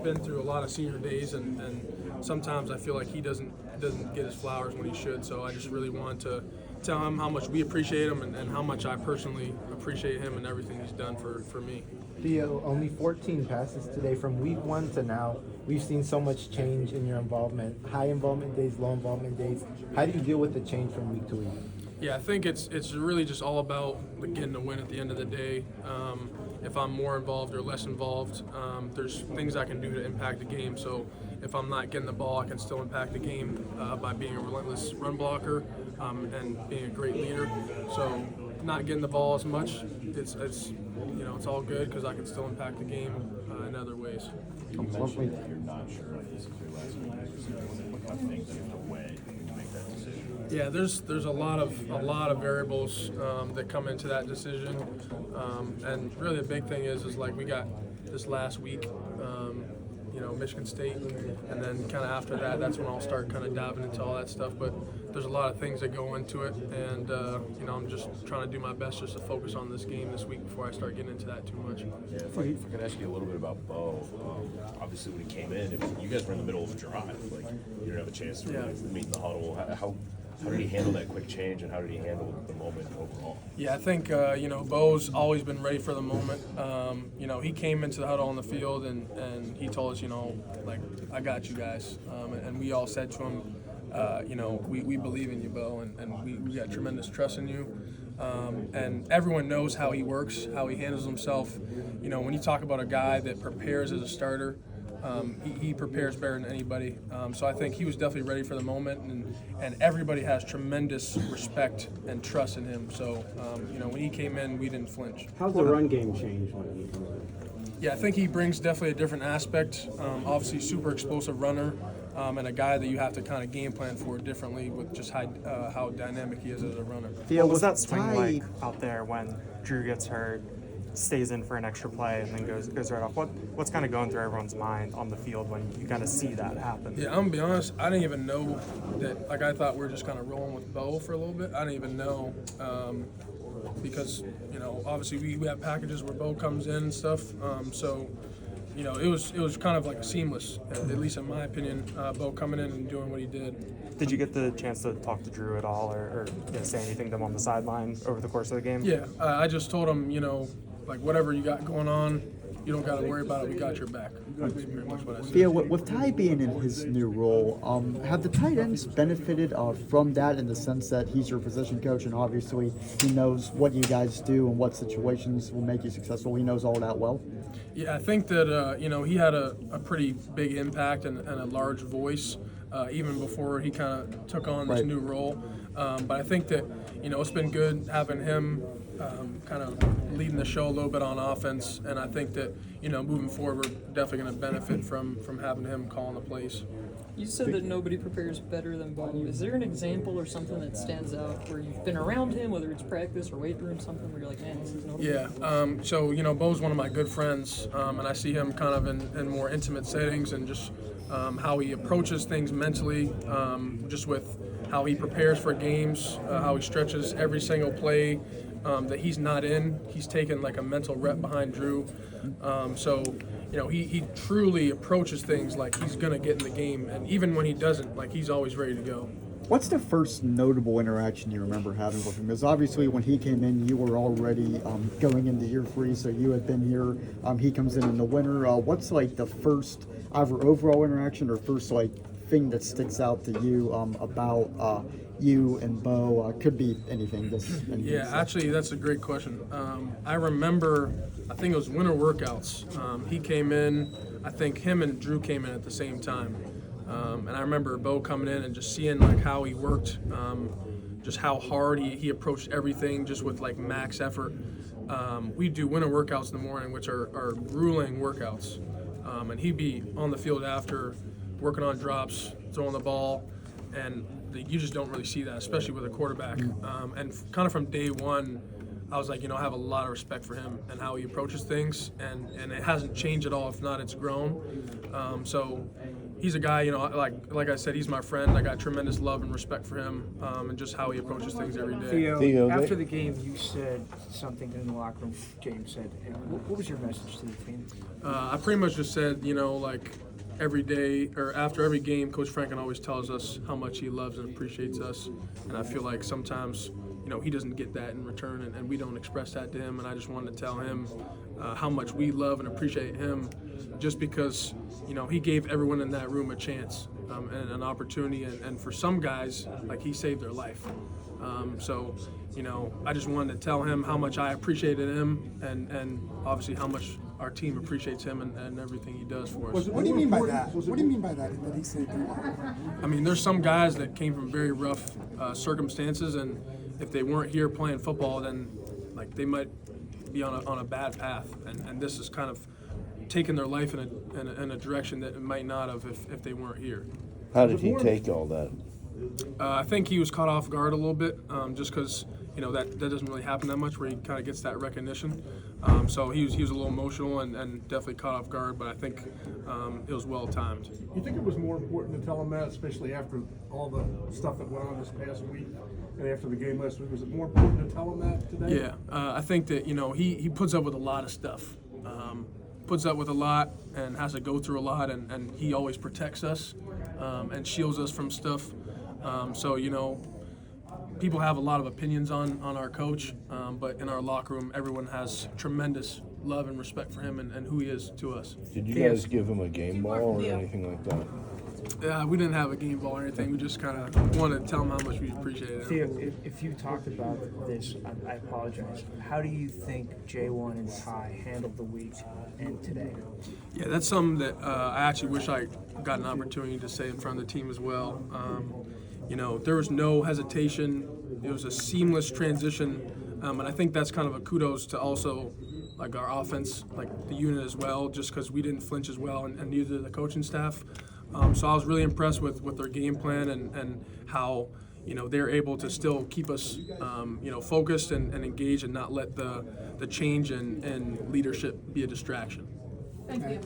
been through a lot of senior days, and sometimes I feel like he doesn't get his flowers when he should. So I just really wanted to tell him how much we appreciate him and how much I personally appreciate him and everything he's done for me. Theo, only 14 passes today. From week 1 to now, we've seen so much change in your involvement. High involvement days, low involvement days. How do you deal with the change from week to week? Yeah, I think it's really just all about getting the win at the end of the day. If I'm more involved or less involved, there's things I can do to impact the game. So if I'm not getting the ball, I can still impact the game by being a relentless run blocker and being a great leader. So not getting the ball as much, it's all good because I can still impact the game in other ways. You mentioned that you're not sure if this is your last game. What kind of things do you have to weigh when you make that decision? Yeah, there's a lot of variables that come into that decision, and really the big thing is like we got this last week, Michigan State, and then kind of after that, that's when I'll start kind of diving into all that stuff. But there's a lot of things that go into it, and I'm just trying to do my best just to focus on this game this week before I start getting into that too much. Yeah, if I could ask you a little bit about Beau. Obviously, when he came in, you guys were in the middle of a drive. Like you didn't have a chance to really meet in the huddle. How did he handle that quick change, and how did he handle the moment overall? Yeah, I think, Beau's always been ready for the moment. He came into the huddle on the field, and he told us, I got you guys. And we all said to him, we believe in you, Beau, and we got tremendous trust in you. And everyone knows how he works, how he handles himself. When you talk about a guy that prepares as a starter, he prepares better than anybody. So I think he was definitely ready for the moment, and everybody has tremendous respect and trust in him. So, when he came in, we didn't flinch. How's the run game changed when he comes in? Yeah, I think he brings definitely a different aspect. Obviously, super explosive runner, and a guy that you have to kind of game plan for differently with just how dynamic he is as a runner. Theo, what was that swing like out there when Drew gets hurt, stays in for an extra play, and then goes right off? What's kind of going through everyone's mind on the field when you kind of see that happen? Yeah, I'm gonna be honest. I didn't even know that. Like I thought we were just kind of rolling with Beau for a little bit. I didn't even know because obviously we have packages where Beau comes in and stuff. So it was kind of like seamless, at least in my opinion. Beau coming in and doing what he did. Did you get the chance to talk to Drew at all, or say anything to him on the sideline over the course of the game? Yeah, I just told him, whatever you got going on, you don't got to worry about it. We got your back. That's pretty much what I said. Theo, with Ty being in his new role, have the tight ends benefited from that in the sense that he's your position coach and obviously he knows what you guys do and what situations will make you successful? He knows all that well? Yeah, I think that, he had a pretty big impact and a large voice even before he kind of took on this new role. But I think that, it's been good having him kind of leading the show a little bit on offense, and I think that moving forward we're definitely going to benefit from having him calling the plays. You said that nobody prepares better than Beau. Is there an example or something that stands out where you've been around him, whether it's practice or weight room, something where you're like, man, this is notable? Yeah, so Beau's one of my good friends, and I see him kind of in more intimate settings and just how he approaches things mentally, just with how he prepares for games, how he stretches every single play that he's not in. He's taken like a mental rep behind Drew. He truly approaches things like he's going to get in the game. And even when he doesn't, like he's always ready to go. What's the first notable interaction you remember having with him? Because obviously when he came in, you were already going into year 3, so you had been here. He comes in the winter. What's like the first either overall interaction or first thing that sticks out to you about you and Beau? Could be anything. Yeah, actually, that's a great question. I remember, I think it was winter workouts. He came in, I think him and Drew came in at the same time. And I remember Beau coming in and just seeing how he worked, just how hard he approached everything, just with max effort. We do winter workouts in the morning, which are grueling workouts. And he'd be on the field after, working on drops, throwing the ball, and you just don't really see that, especially with a quarterback. And kind of from day one, I was like, you know, I have a lot of respect for him and how he approaches things, and it hasn't changed at all. If not, it's grown. So he's a guy, you know, like I said, he's my friend. I got tremendous love and respect for him, and just how he approaches things every day. Theo, after the game, you said something in the locker room. James said, what was your message to the team? I pretty much just said, you know, like every day or after every game, Coach Franklin always tells us how much he loves and appreciates us, and I feel like sometimes, you know, he doesn't get that in return, and we don't express that to him. And I just wanted to tell him how much we love and appreciate him, just because, you know, he gave everyone in that room a chance and an opportunity. And for some guys, like, he saved their life. So, you know, I just wanted to tell him how much I appreciated him, and obviously how much our team appreciates him and everything he does for us. What do you mean by that? What do you mean by that he saved your life? I mean, there's some guys that came from very rough circumstances, and if they weren't here playing football, then like they might be on a bad path, and this is kind of taking their life in a direction that it might not have if they weren't here. How did he take all that? I think he was caught off guard a little bit, just because, you know, that doesn't really happen that much, where he kind of gets that recognition. So he was a little emotional and definitely caught off guard, but I think it was well timed. You think it was more important to tell him that, especially after all the stuff that went on this past week and after the game last week? Was it more important to tell him that today? Yeah, I think that, you know, he puts up with a lot of stuff. Puts up with a lot and has to go through a lot, and he always protects us and shields us from stuff. So, you know, people have a lot of opinions on our coach, but in our locker room, everyone has tremendous love and respect for him and who he is to us. Did you guys give him a game ball or anything like that? We didn't have a game ball or anything. We just kind of wanted to tell him how much we appreciated him. Theo, if you talked about this, I apologize. How do you think J1 and Ty handled the week and today? Yeah, that's something that I actually wish I got an opportunity to say in front of the team as well. You know, there was no hesitation. It was a seamless transition, and I think that's kind of a kudos to also like our offense, like the unit as well, just because we didn't flinch as well, and neither did the coaching staff. So I was really impressed with their game plan and how, you know, they're able to still keep us, you know, focused and engaged, and not let the change in leadership be a distraction. Thank you.